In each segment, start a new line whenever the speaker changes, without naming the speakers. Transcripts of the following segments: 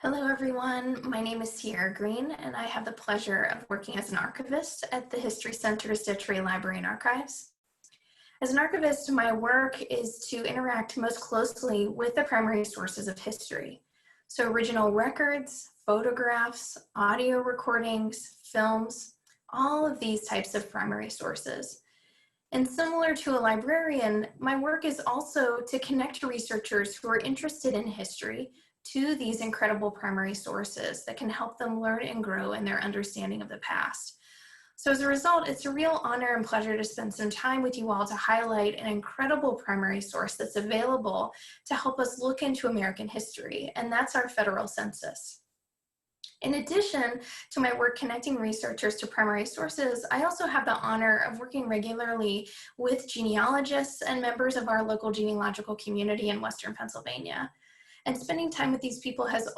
Hello, everyone. My name is Sierra Green, and I have the pleasure of working as an archivist at the History Center's Detroit Library and Archives. As an archivist, my work is to interact most closely with the primary sources of history. So original records, photographs, audio recordings, films, all of these types of primary sources. And similar to a librarian, my work is also to connect researchers who are interested in history to these incredible primary sources that can help them learn and grow in their understanding of the past. So as a result, it's a real honor and pleasure to spend some time with you all to highlight an incredible primary source that's available to help us look into American history, and that's our federal census. In addition to my work connecting researchers to primary sources, I also have the honor of working regularly with genealogists and members of our local genealogical community in Western Pennsylvania. And spending time with these people has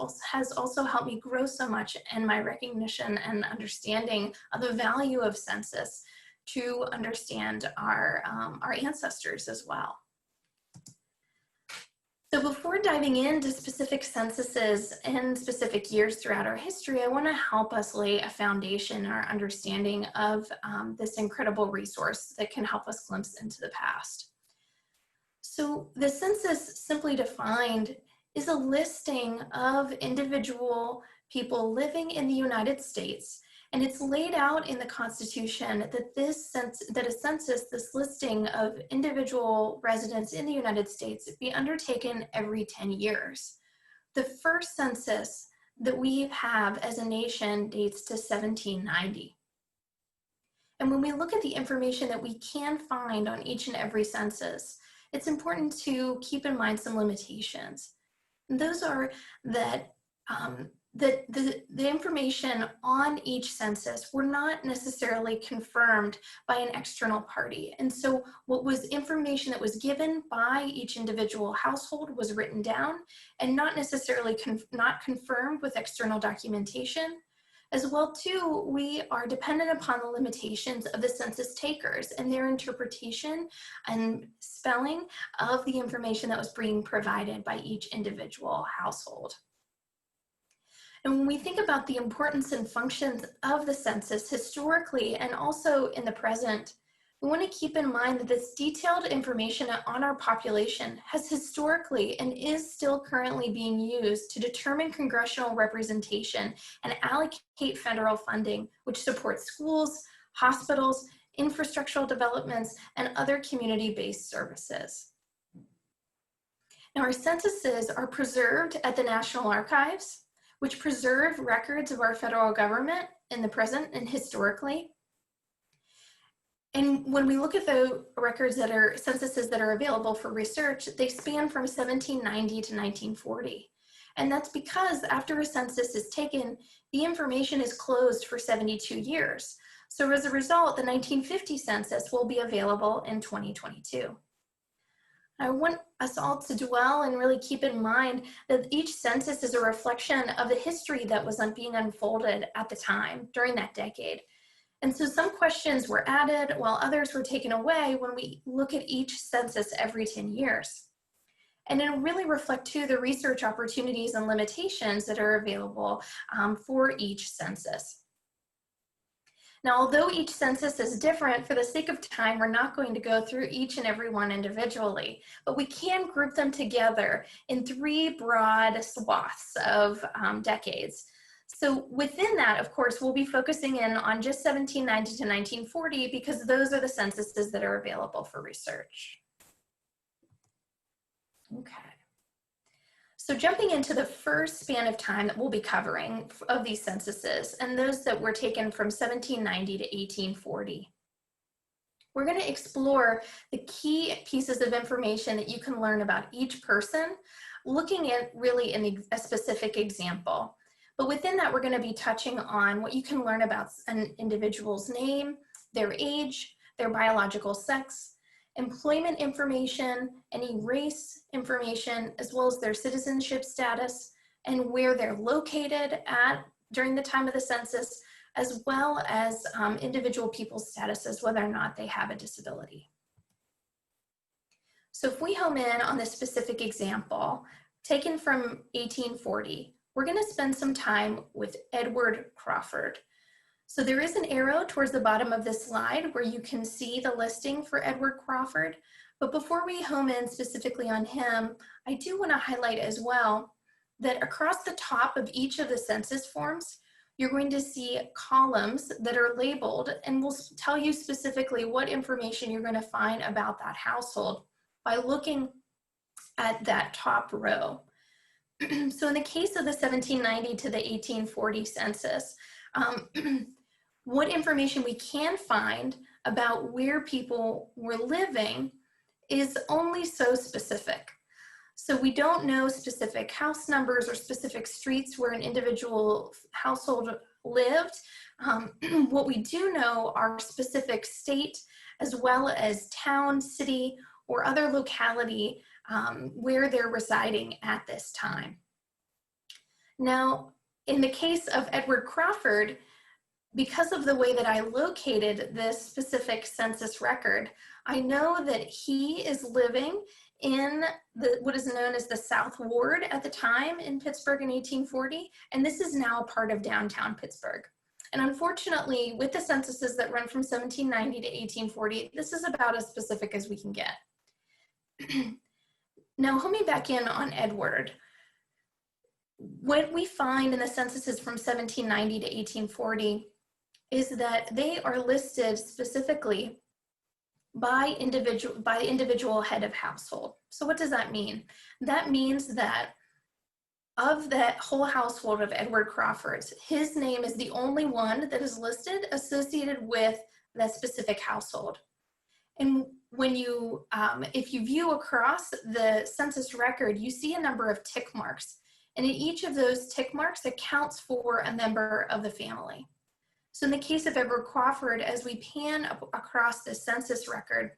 also helped me grow so much in my recognition and understanding of the value of census to understand our ancestors as well. So before diving into specific censuses and specific years throughout our history, I want to help us lay a foundation in our understanding of this incredible resource that can help us glimpse into the past. So the census, simply defined, is a listing of individual people living in the United States, and it's laid out in the Constitution that a census, this listing of individual residents in the United States, be undertaken every 10 years. The first census that we have as a nation dates to 1790. And when we look at the information that we can find on each and every census, it's important to keep in mind some limitations. And those are that the information on each census were not necessarily confirmed by an external party. And so what was information that was given by each individual household was written down and not necessarily not confirmed with external documentation. As well, too, we are dependent upon the limitations of the census takers and their interpretation and spelling of the information that was being provided by each individual household. And when we think about the importance and functions of the census historically and also in the present, we want to keep in mind that this detailed information on our population has historically and is still currently being used to determine congressional representation and allocate federal funding, which supports schools, hospitals, infrastructural developments, and other community-based services. Now, our censuses are preserved at the National Archives, which preserve records of our federal government in the present and historically. And when we look at the records that are censuses that are available for research, they span from 1790 to 1940. And that's because after a census is taken, the information is closed for 72 years. So as a result, the 1950 census will be available in 2022. I want us all to dwell and really keep in mind that each census is a reflection of the history that was being unfolded at the time during that decade. And so some questions were added while others were taken away when we look at each census every 10 years. And it'll really reflect too the research opportunities and limitations that are available for each census. Now, although each census is different, for the sake of time, we're not going to go through each and every one individually, but we can group them together in three broad swaths of decades. So within that, of course, we'll be focusing in on just 1790 to 1940 because those are the censuses that are available for research. Okay. So jumping into the first span of time that we'll be covering of these censuses and those that were taken from 1790 to 1840. We're going to explore the key pieces of information that you can learn about each person, looking at really a specific example. But within that, we're going to be touching on what you can learn about an individual's name, their age, their biological sex, employment information, any race information, as well as their citizenship status and where they're located at during the time of the census, as well as individual people's statuses, whether or not they have a disability. So if we home in on this specific example, taken from 1840, we're going to spend some time with Edward Crawford. So there is an arrow towards the bottom of this slide where you can see the listing for Edward Crawford. But before we home in specifically on him, I do want to highlight as well that across the top of each of the census forms, you're going to see columns that are labeled and will tell you specifically what information you're going to find about that household by looking at that top row. So in the case of the 1790 to the 1840 census, what information we can find about where people were living is only so specific. So we don't know specific house numbers or specific streets where an individual household lived. What we do know are specific state as well as town, city, or other locality where they're residing at this time. Now, in the case of Edward Crawford, because of the way that I located this specific census record, I know that he is living in what is known as the South Ward at the time in Pittsburgh in 1840, and this is now part of downtown Pittsburgh. And unfortunately, with the censuses that run from 1790 to 1840, this is about as specific as we can get. Now, homing back in on Edward, what we find in the censuses from 1790 to 1840 is that they are listed specifically by individual head of household. So what does that mean? That means that of that whole household of Edward Crawford's, his name is the only one that is listed associated with that specific household. And when you, if you view across the census record, you see a number of tick marks. And in each of those tick marks accounts for a member of the family. So in the case of Edward Crawford, as we pan across the census record,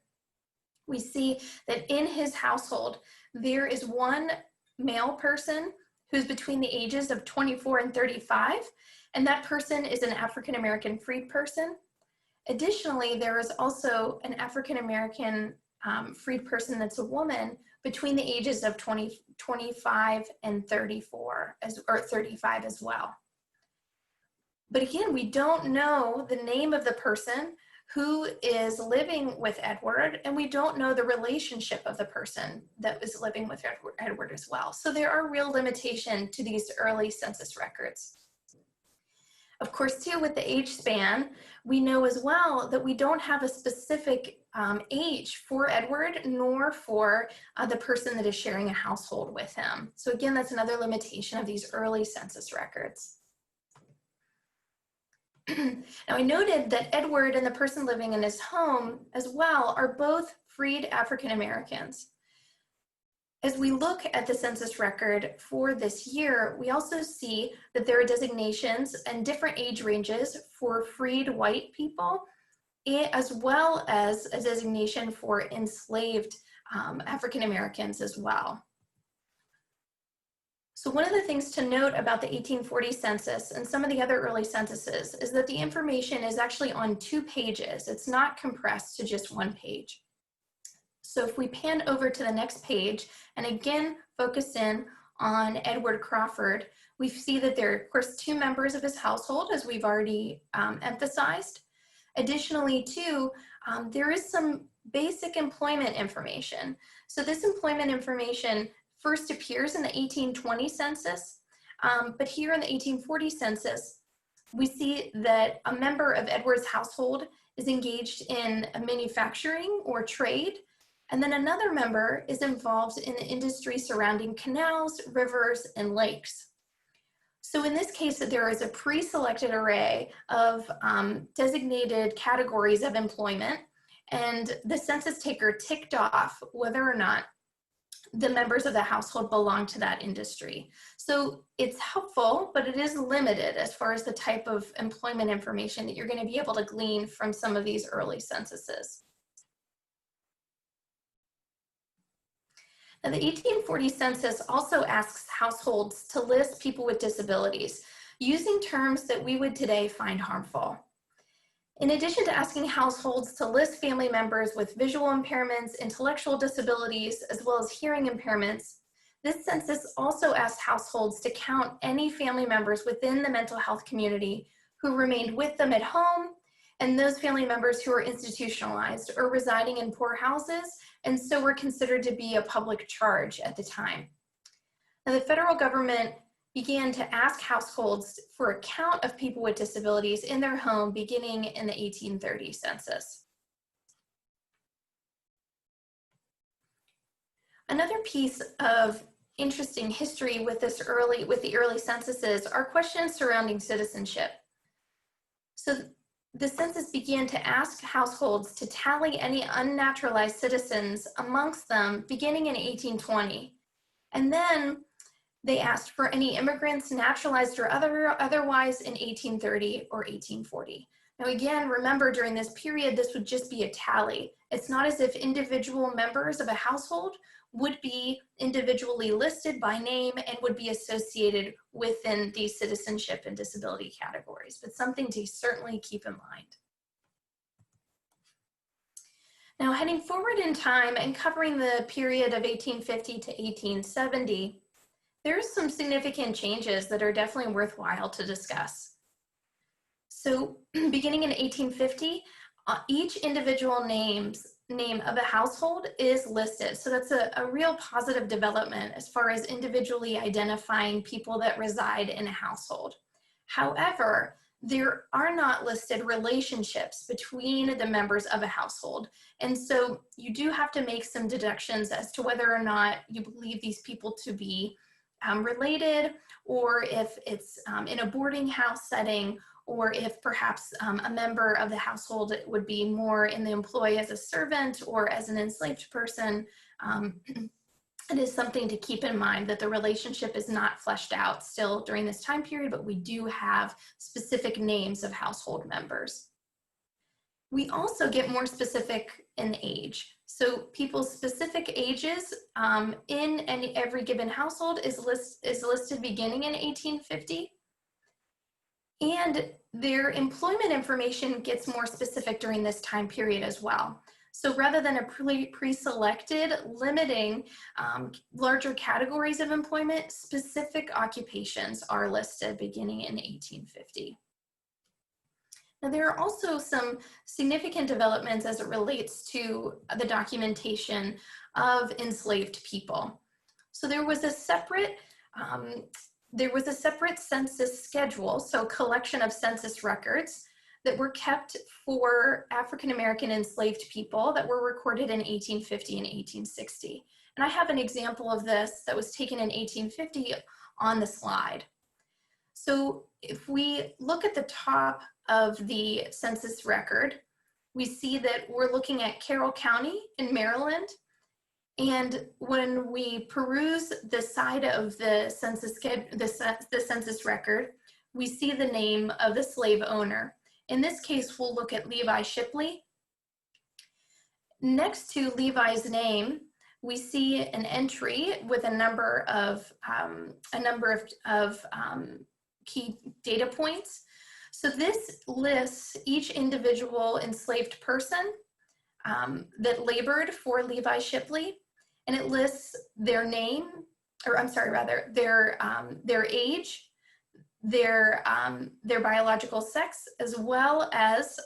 we see that in his household, there is one male person who's between the ages of 24 and 35, and that person is an African-American freed person. Additionally, there is also an African-American freed person that's a woman between the ages of 25 and 34, or 35 as well. But again, we don't know the name of the person who is living with Edward, and we don't know the relationship of the person that was living with Edward as well. So there are real limitations to these early census records. Of course, too, with the age span, we know as well that we don't have a specific age for Edward, nor for the person that is sharing a household with him. So again, that's another limitation of these early census records. Now, I noted that Edward and the person living in his home as well are both freed African Americans. As we look at the census record for this year, we also see that there are designations and different age ranges for freed white people, as well as a designation for enslaved African Americans as well. So one of the things to note about the 1840 census and some of the other early censuses is that the information is actually on 2 pages. It's not compressed to just 1 page. So if we pan over to the next page and again focus in on Edward Crawford, we see that there are, of course, 2 members of his household, as we've already emphasized. Additionally, too, there is some basic employment information. So this employment information first appears in the 1820 census, but here in the 1840 census, we see that a member of Edward's household is engaged in a manufacturing or trade, and then another member is involved in the industry surrounding canals, rivers, and lakes. So in this case, there is a pre-selected array of designated categories of employment, and the census taker ticked off whether or not the members of the household belong to that industry. So it's helpful, but it is limited as far as the type of employment information that you're going to be able to glean from some of these early censuses. Now, the 1840 census also asks households to list people with disabilities using terms that we would today find harmful. In addition to asking households to list family members with visual impairments, intellectual disabilities, as well as hearing impairments, This census also asked households to count any family members within the mental health community who remained with them at home, and those family members who were institutionalized or residing in poor houses, and so were considered to be a public charge at the time. Now, the federal government began to ask households for a count of people with disabilities in their home beginning in the 1830 census. Another piece of interesting history with the early censuses are questions surrounding citizenship. So the census began to ask households to tally any unnaturalized citizens amongst them beginning in 1820. And then they asked for any immigrants, naturalized or otherwise, in 1830 or 1840. Now again, remember, during this period, this would just be a tally. It's not as if individual members of a household would be individually listed by name and would be associated within these citizenship and disability categories, but something to certainly keep in mind. Now, heading forward in time and covering the period of 1850 to 1870, there's some significant changes that are definitely worthwhile to discuss. So beginning in 1850, each individual name of a household is listed. So that's a real positive development as far as individually identifying people that reside in a household. However, there are not listed relationships between the members of a household. And so you do have to make some deductions as to whether or not you believe these people to be related, or if it's in a boarding house setting, or if perhaps a member of the household would be more in the employ as a servant or as an enslaved person. It is something to keep in mind that the relationship is not fleshed out still during this time period, but we do have specific names of household members. We also get more specific in age. So people's specific ages in every given household is listed beginning in 1850. And their employment information gets more specific during this time period as well. So rather than a pre-selected limiting larger categories of employment, specific occupations are listed beginning in 1850. Now, there are also some significant developments as it relates to the documentation of enslaved people. So there was a separate census schedule, so collection of census records that were kept for African-American enslaved people that were recorded in 1850 and 1860. And I have an example of this that was taken in 1850 on the slide. So if we look at the top of the census record, we see that we're looking at Carroll County in Maryland. And when we peruse the side of the census record, we see the name of the slave owner. In this case, we'll look at Levi Shipley. Next to Levi's name, we see an entry with a number of key data points. So this lists each individual enslaved person that labored for Levi Shipley, and it lists their name, or I'm sorry, rather their age, their biological sex, as well as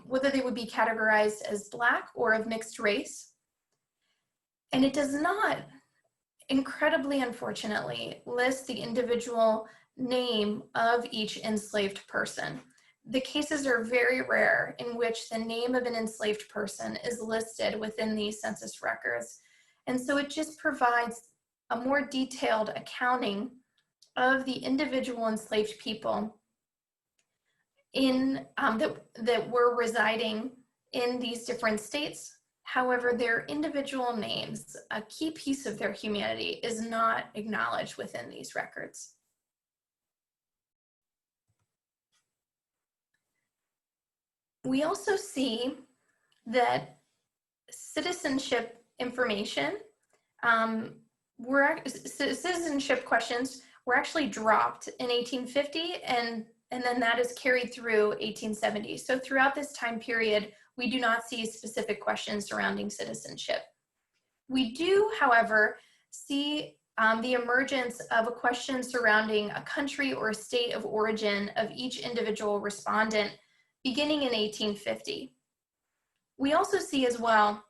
whether they would be categorized as Black or of mixed race. And it does not, incredibly unfortunately, list the individual name of each enslaved person. The cases are very rare in which the name of an enslaved person is listed within these census records. And so it just provides a more detailed accounting of the individual enslaved people that were residing in these different states. However, their individual names, a key piece of their humanity, is not acknowledged within these records. We also see that citizenship information, citizenship questions were actually dropped in 1850, and then that is carried through 1870. So throughout this time period, we do not see specific questions surrounding citizenship. We do, however, see the emergence of a question surrounding a country or a state of origin of each individual respondent beginning in 1850. We also see as well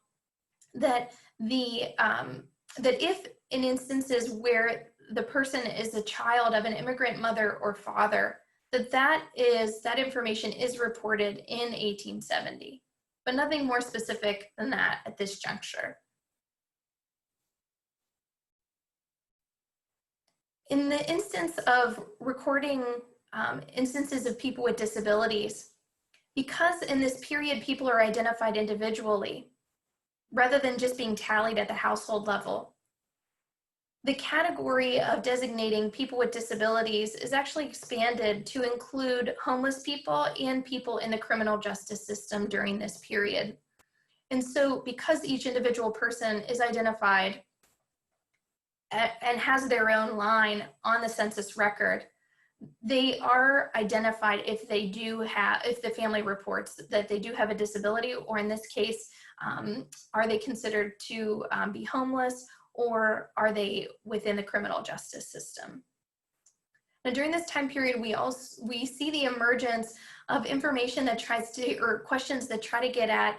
that that if in instances where the person is a child of an immigrant mother or father, that information is reported in 1870, but nothing more specific than that at this juncture. In the instance of recording instances of people with disabilities, because in this period people are identified individually, rather than just being tallied at the household level, the category of designating people with disabilities is actually expanded to include homeless people and people in the criminal justice system during this period. And so because each individual person is identified and has their own line on the census record, they are identified if the family reports that they do have a disability, or in this case, are they considered to be homeless, or are they within the criminal justice system? Now, during this time period, we see the emergence of information that or questions that try to get at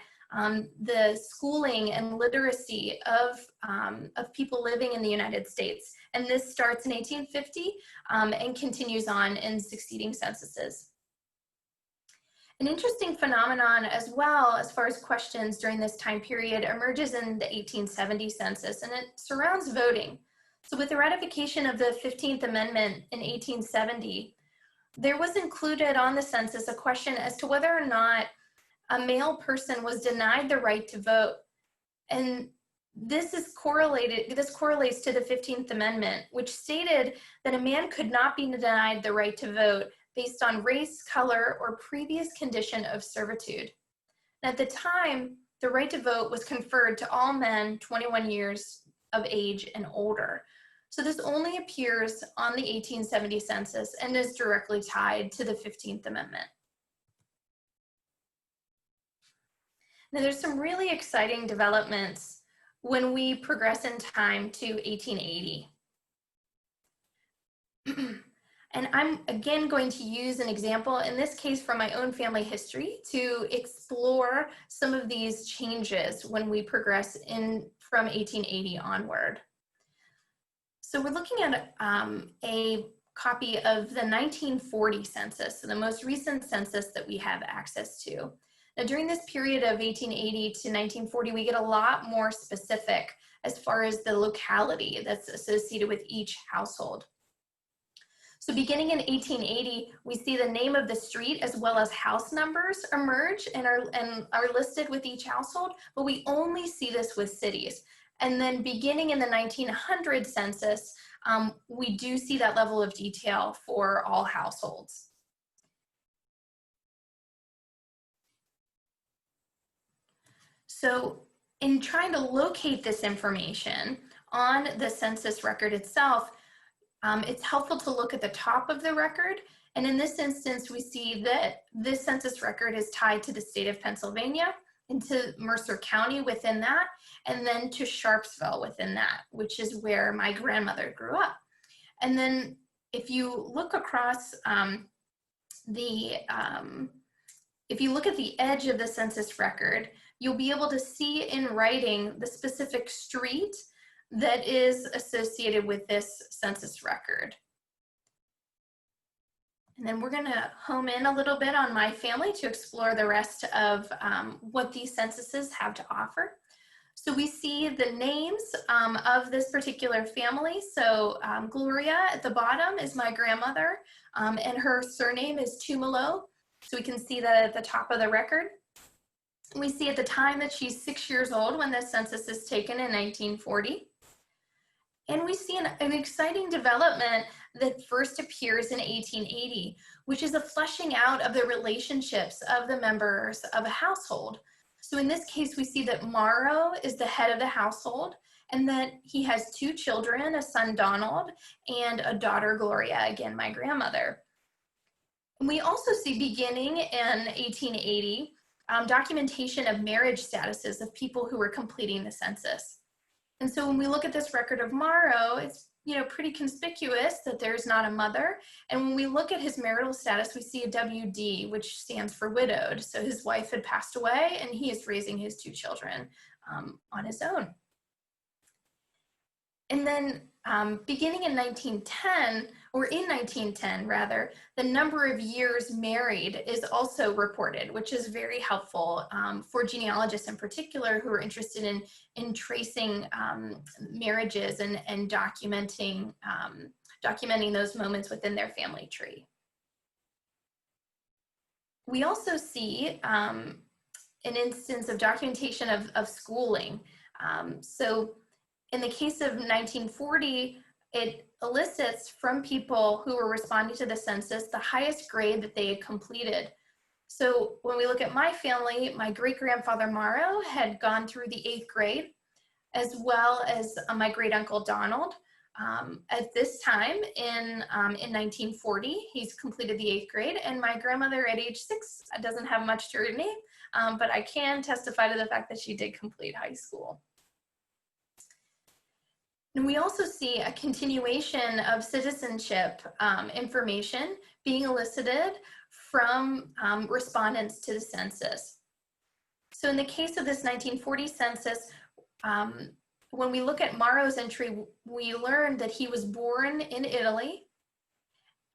the schooling and literacy of people living in the United States. And this starts in 1850 and continues on in succeeding censuses. An interesting phenomenon as well, as far as questions during this time period, emerges in the 1870 census, and it surrounds voting. So with the ratification of the 15th Amendment in 1870, there was included on the census a question as to whether or not a male person was denied the right to vote. And this correlates to the 15th Amendment, which stated that a man could not be denied the right to vote based on race, color, or previous condition of servitude. And at the time, the right to vote was conferred to all men 21 years of age and older. So this only appears on the 1870 census and is directly tied to the 15th Amendment. Now, there's some really exciting developments when we progress in time to 1880. And I'm again going to use an example, in this case from my own family history, to explore some of these changes when we progress from 1880 onward. So we're looking at a copy of the 1940 census, so the most recent census that we have access to. Now, during this period of 1880 to 1940, we get a lot more specific as far as the locality that's associated with each household. So beginning in 1880, we see the name of the street as well as house numbers emerge and are listed with each household, but we only see this with cities. And then beginning in the 1900 census, we do see that level of detail for all households. So in trying to locate this information on the census record itself, it's helpful to look at the top of the record. And in this instance, we see that this census record is tied to the state of Pennsylvania, and to Mercer County within that, and then to Sharpsville within that, which is where my grandmother grew up. And then if you look across if you look at the edge of the census record, you'll be able to see in writing the specific street that is associated with this census record. And then we're going to home in a little bit on my family to explore the rest of what these censuses have to offer. So we see the names of this particular family. So Gloria at the bottom is my grandmother, and her surname is Tumalo. So we can see that at the top of the record. We see at the time that she's 6 years old when the census is taken in 1940. And we see an exciting development that first appears in 1880, which is a fleshing out of the relationships of the members of a household. So in this case, we see that Morrow is the head of the household, and that he has 2 children, a son Donald and a daughter Gloria, again, my grandmother. And we also see, beginning in 1880, documentation of marriage statuses of people who were completing the census. And so when we look at this record of Morrow, it's pretty conspicuous that there's not a mother. And when we look at his marital status, we see a WD, which stands for widowed. So his wife had passed away and he is raising his two children on his own. And then beginning in 1910, or in 1910 rather, the number of years married is also reported, which is very helpful for genealogists in particular who are interested in tracing marriages and documenting those moments within their family tree. We also see an instance of documentation of schooling. So in the case of 1940, it elicits from people who were responding to the census the highest grade that they had completed. So when we look at my family, my great-grandfather Morrow had gone through the 8th grade, as well as my great-uncle Donald. At this time in 1940, he's completed the 8th grade, and my grandmother at age 6 doesn't have much to her name, but I can testify to the fact that she did complete high school. And we also see a continuation of citizenship information being elicited from respondents to the census. So in the case of this 1940 census, when we look at Morrow's entry, we learn that he was born in Italy,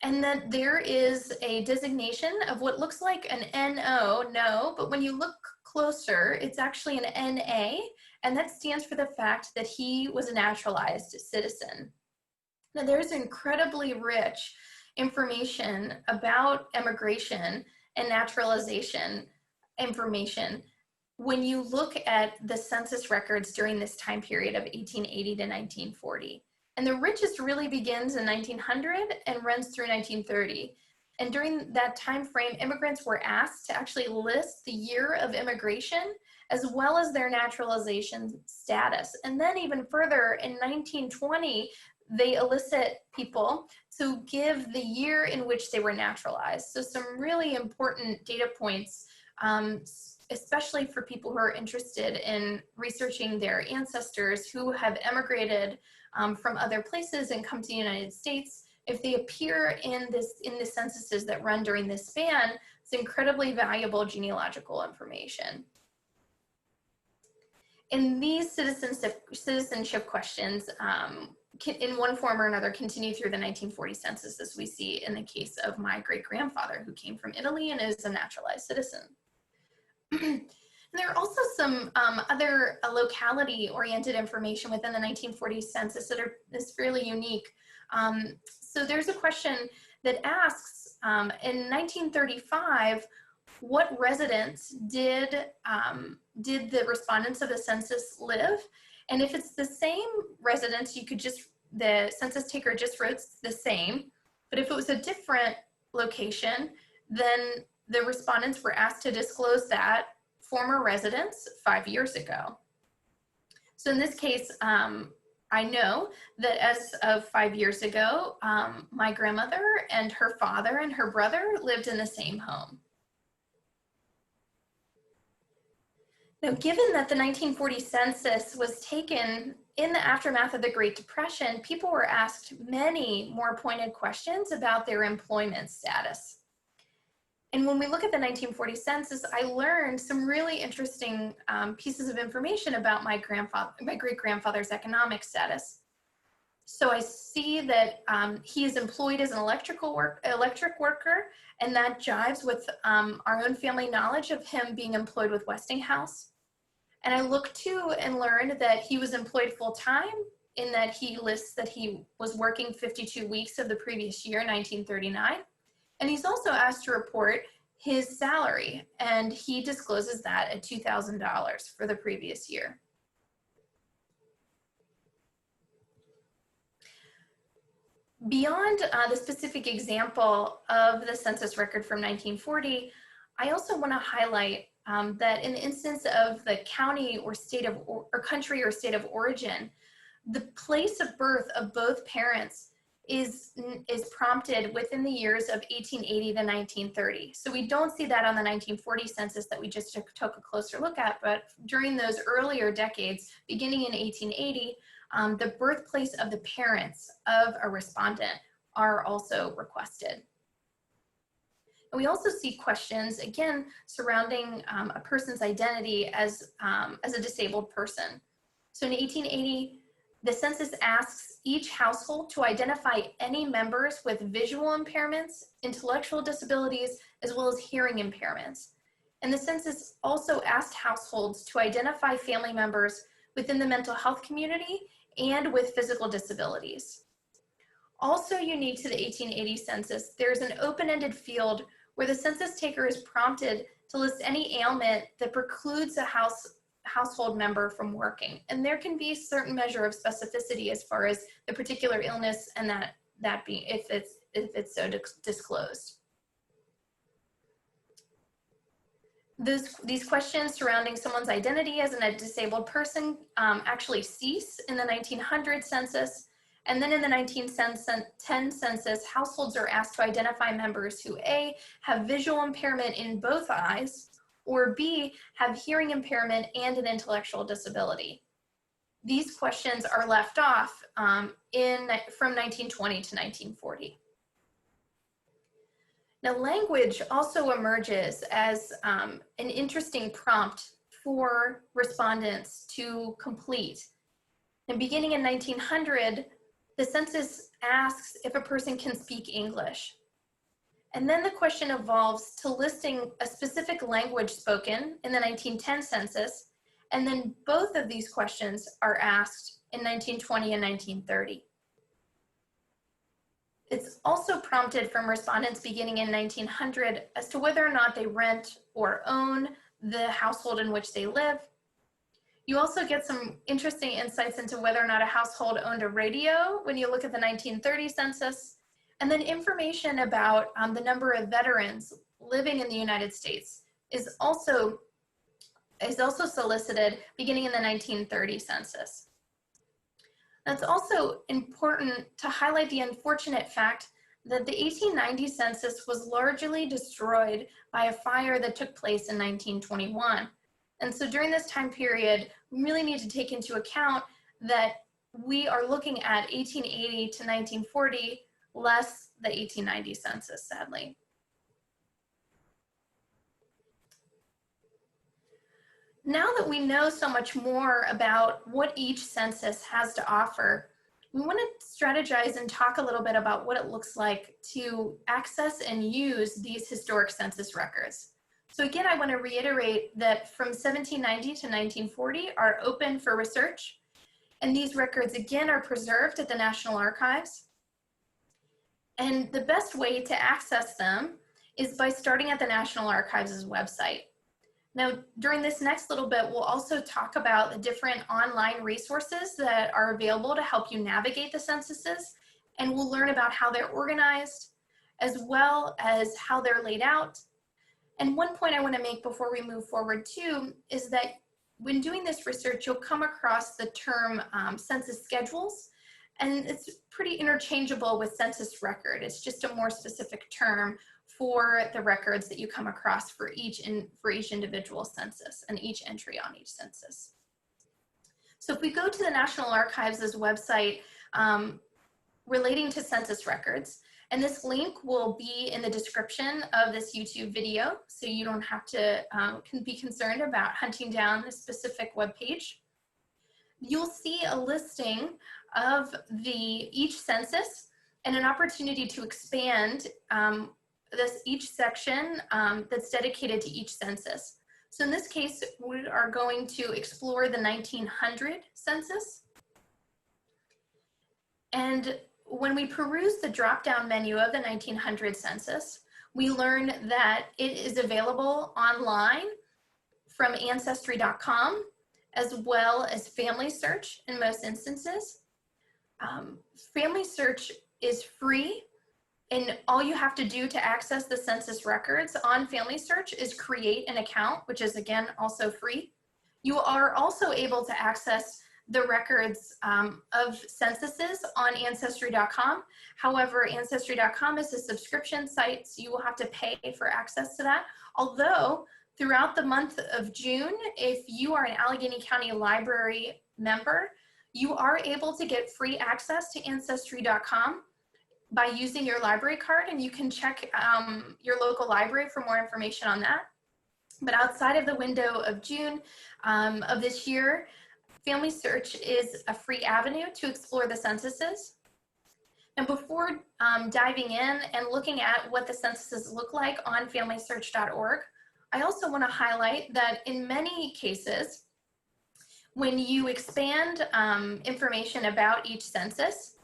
and that there is a designation of what looks like an NO, but when you look closer, it's actually an NA, and that stands for the fact that he was a naturalized citizen. Now, there's incredibly rich information about immigration and naturalization information when you look at the census records during this time period of 1880 to 1940. And the richest really begins in 1900 and runs through 1930. And during that time frame, immigrants were asked to actually list the year of immigration as well as their naturalization status. And then even further, in 1920, they elicit people to give the year in which they were naturalized. So some really important data points, especially for people who are interested in researching their ancestors who have emigrated from other places and come to the United States. If they appear in the censuses that run during this span, it's incredibly valuable genealogical information. And these citizenship questions can, in one form or another, continue through the 1940 census, as we see in the case of my great-grandfather, who came from Italy and is a naturalized citizen. There are also some other locality-oriented information within the 1940 census that is fairly unique. So there's a question that asks, in 1935, what residence did the respondents of the census live? And if it's the same residence, you could just, the census taker just wrote the same. But if it was a different location, then the respondents were asked to disclose that former residence 5 years ago. So in this case, I know that as of 5 years ago, my grandmother and her father and her brother lived in the same home. Now, given that the 1940 census was taken in the aftermath of the Great Depression, people were asked many more pointed questions about their employment status. And when we look at the 1940 census, I learned some really interesting pieces of information about my great-grandfather's economic status. So I see that he is employed as an electric worker, and that jives with our own family knowledge of him being employed with Westinghouse. And I look too and learned that he was employed full-time, in that he lists that he was working 52 weeks of the previous year, 1939. And he's also asked to report his salary, and he discloses that at $2,000 for the previous year. Beyond the specific example of the census record from 1940, I also want to highlight that in the instance of the county or state of, or country or state of origin, the place of birth of both parents is prompted within the years of 1880 to 1930. So we don't see that on the 1940 census that we just took a closer look at, but during those earlier decades, beginning in 1880, the birthplace of the parents of a respondent are also requested. And we also see questions, again, surrounding a person's identity as a disabled person. So in 1880, the census asks each household to identify any members with visual impairments, intellectual disabilities, as well as hearing impairments. And the census also asked households to identify family members within the mental health community and with physical disabilities. Also unique to the 1880 census, there's an open-ended field where the census taker is prompted to list any ailment that precludes a household member from working. And there can be a certain measure of specificity as far as the particular illness and that being, if it's so disclosed. These questions surrounding someone's identity as a disabled person actually cease in the 1900 census. And then in the 1910 census, households are asked to identify members who A, have visual impairment in both eyes, or B, have hearing impairment and an intellectual disability. These questions are left off from 1920 to 1940. Now, language also emerges as an interesting prompt for respondents to complete. And beginning in 1900, the census asks if a person can speak English. And then the question evolves to listing a specific language spoken in the 1910 census, and then both of these questions are asked in 1920 and 1930. It's also prompted from respondents beginning in 1900 as to whether or not they rent or own the household in which they live. You also get some interesting insights into whether or not a household owned a radio when you look at the 1930 census, and then information about the number of veterans living in the United States is also solicited beginning in the 1930 census. It's also important to highlight the unfortunate fact that the 1890 census was largely destroyed by a fire that took place in 1921. And so during this time period, we really need to take into account that we are looking at 1880 to 1940, less the 1890 census, sadly. Now that we know so much more about what each census has to offer, we want to strategize and talk a little bit about what it looks like to access and use these historic census records. So again, I want to reiterate that from 1790 to 1940 are open for research, and these records again are preserved at the National Archives. And the best way to access them is by starting at the National Archives' website. Now, during this next little bit, we'll also talk about the different online resources that are available to help you navigate the censuses, and we'll learn about how they're organized, as well as how they're laid out. And one point I want to make before we move forward too is that when doing this research, you'll come across the term census schedules, and it's pretty interchangeable with census record. It's just a more specific term for the records that you come across for each individual census and each entry on each census. So if we go to the National Archives' website relating to census records, and this link will be in the description of this YouTube video, so you don't have to can be concerned about hunting down a specific web page. You'll see a listing of each census and an opportunity to expand each section that's dedicated to each census. So in this case, we are going to explore the 1900 census. And when we peruse the drop-down menu of the 1900 census, we learn that it is available online from Ancestry.com, as well as Family Search in most instances. Family Search is free, and all you have to do to access the census records on Family Search is create an account, which is again also free. You are also able to access the records of censuses on Ancestry.com. However, Ancestry.com is a subscription site, so you will have to pay for access to that. Although, throughout the month of June, if you are an Allegheny County Library member, You are able to get free access to Ancestry.com by using your library card, and you can check your local library for more information on that. But outside of the window of June of this year, Family Search is a free avenue to explore the censuses. And before diving in and looking at what the censuses look like on FamilySearch.org, I also want to highlight that in many cases, when you expand information about each census,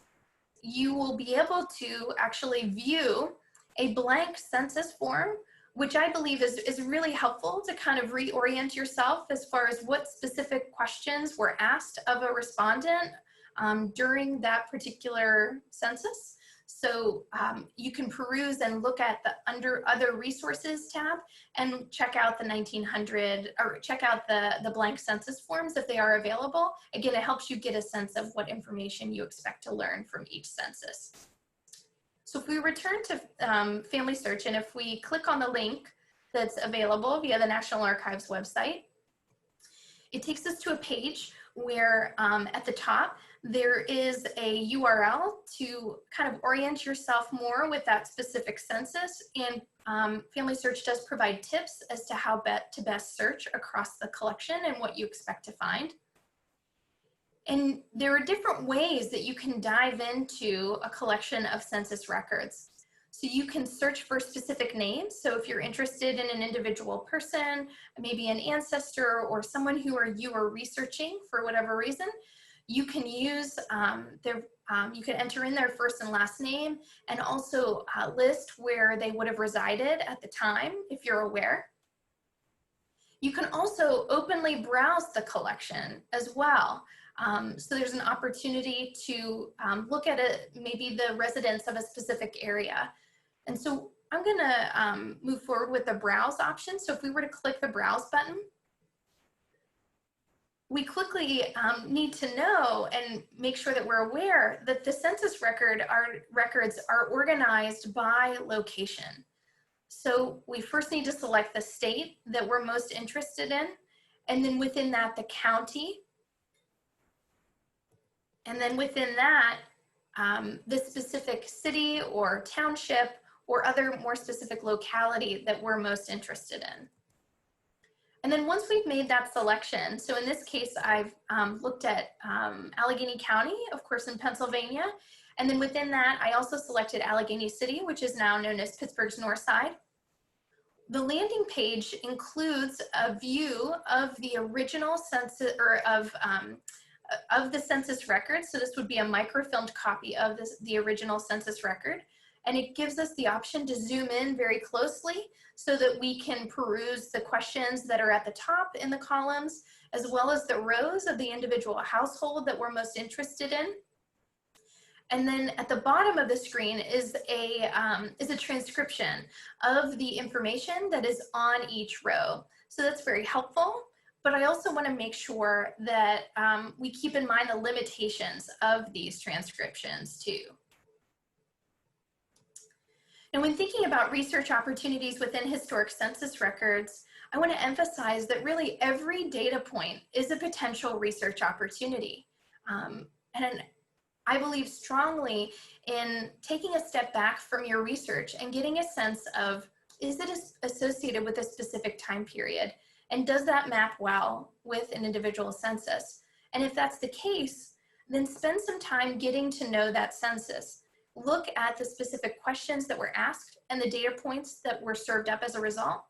you will be able to actually view a blank census form, which I believe is really helpful to kind of reorient yourself as far as what specific questions were asked of a respondent during that particular census. So you can peruse and look at the under other resources tab and check out the 1900 or check out the blank census forms if they are available. Again, it helps you get a sense of what information you expect to learn from each census. So if we return to Family Search, and if we click on the link that's available via the National Archives website, it takes us to a page where at the top, there is a URL to kind of orient yourself more with that specific census. And Family Search does provide tips as to how to best search across the collection and what you expect to find. And there are different ways that you can dive into a collection of census records. So you can search for specific names. So if you're interested in an individual person, maybe an ancestor or someone who you are researching for whatever reason, you can use you can enter in their first and last name and also list where they would have resided at the time, if you're aware. You can also openly browse the collection as well. So there's an opportunity to look at maybe the residents of a specific area. And so I'm gonna move forward with the browse option. So if we were to click the browse button, we quickly need to know and make sure that we're aware that the census records are organized by location. So we first need to select the state that we're most interested in, and then within that, the county. And then within that, the specific city or township or other more specific locality that we're most interested in. And then once we've made that selection, so in this case, I've looked at Allegheny County, of course, in Pennsylvania. And then within that, I also selected Allegheny City, which is now known as Pittsburgh's North Side. The landing page includes a view of the original census, or of the census record. So this would be a microfilmed copy of the original census record. And it gives us the option to zoom in very closely so that we can peruse the questions that are at the top in the columns, as well as the rows of the individual household that we're most interested in. And then at the bottom of the screen is a transcription of the information that is on each row. So that's very helpful. But I also want to make sure that we keep in mind the limitations of these transcriptions too. And when thinking about research opportunities within historic census records, I want to emphasize that really every data point is a potential research opportunity. And I believe strongly in taking a step back from your research and getting a sense of, is it associated with a specific time period? And does that map well with an individual census? And if that's the case, then spend some time getting to know that census. Look at the specific questions that were asked and the data points that were served up as a result.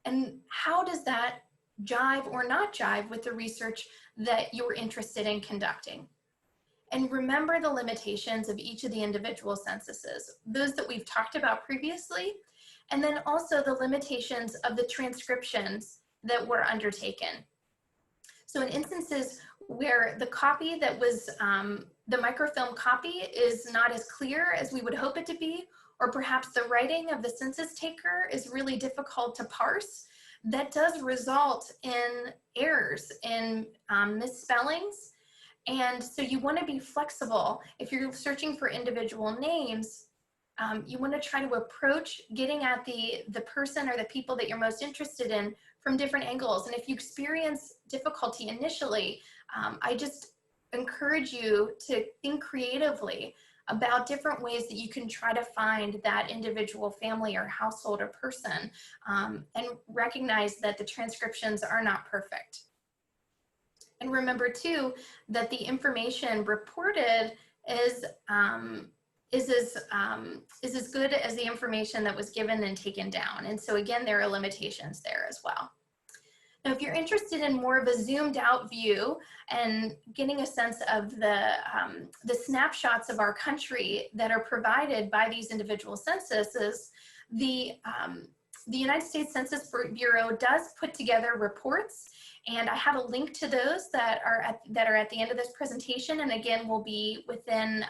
And how does that jive or not jive with the research that you're interested in conducting? And remember the limitations of each of the individual censuses, those that we've talked about previously, and then also the limitations of the transcriptions that were undertaken. So in instances where the copy that was, the microfilm copy is not as clear as we would hope it to be, or perhaps the writing of the census taker is really difficult to parse, that does result in errors, in misspellings. And so you want to be flexible. If you're searching for individual names, you want to try to approach getting at the person or the people that you're most interested in from different angles. And if you experience difficulty initially, I just encourage you to think creatively about different ways that you can try to find that individual family or household or person, and recognize that the transcriptions are not perfect. And remember too, that the information reported is as good as the information that was given and taken down. And so again, there are limitations there as well. Now, if you're interested in more of a zoomed out view and getting a sense of the snapshots of our country that are provided by these individual censuses, the United States Census Bureau does put together reports, and I have a link to those that are at the end of this presentation, and again will be within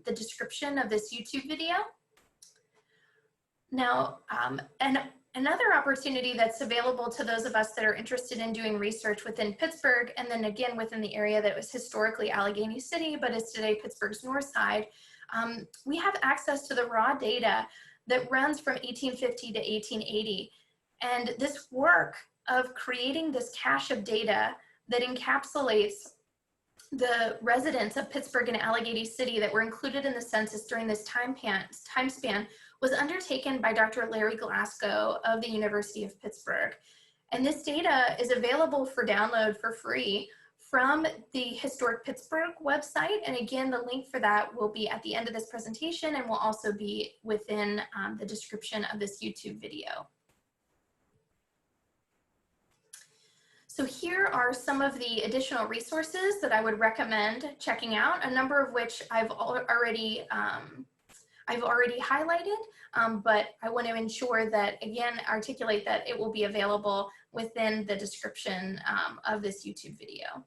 the description of this YouTube video. Now, another opportunity that's available to those of us that are interested in doing research within Pittsburgh, and then again within the area that was historically Allegheny City, but is today Pittsburgh's north side, we have access to the raw data that runs from 1850 to 1880. And this work of creating this cache of data that encapsulates the residents of Pittsburgh and Allegheny City that were included in the census during this time span was undertaken by Dr. Larry Glasgow of the University of Pittsburgh. And this data is available for download for free from the Historic Pittsburgh website. And again, the link for that will be at the end of this presentation and will also be within the description of this YouTube video. So here are some of the additional resources that I would recommend checking out, a number of which I've already highlighted, but I want to ensure that, again, articulate that it will be available within the description of this YouTube video.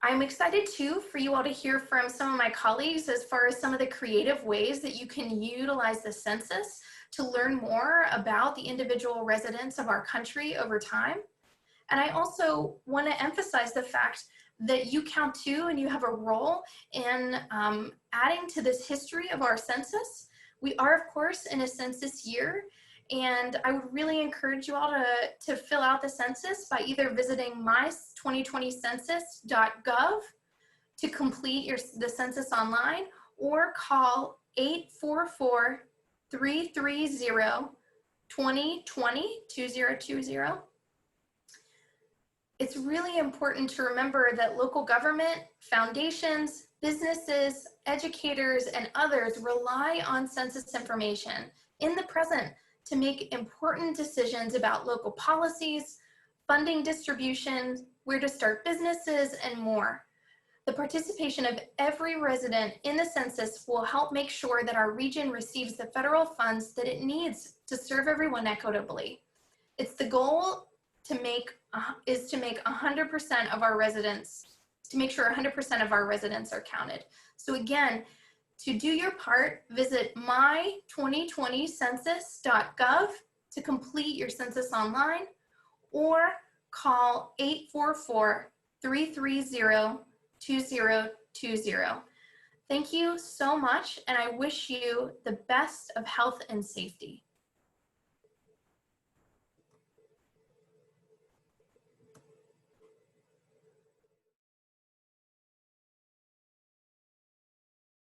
I'm excited too for you all to hear from some of my colleagues as far as some of the creative ways that you can utilize the census to learn more about the individual residents of our country over time. And I also want to emphasize the fact that you count too, and you have a role in adding to this history of our census. We are, of course, in a census year, and I would really encourage you all to fill out the census by either visiting my2020census.gov to complete the census online, or call 844-330-2020. It's really important to remember that local government, foundations, businesses, educators, and others rely on census information in the present to make important decisions about local policies, funding distributions, where to start businesses, and more. The participation of every resident in the census will help make sure that our region receives the federal funds that it needs to serve everyone equitably. It's the goal to make 100% of our residents, to make sure 100% of our residents are counted. So again, to do your part, visit my2020census.gov to complete your census online, or call 844-330-2020. Thank you so much, and I wish you the best of health and safety.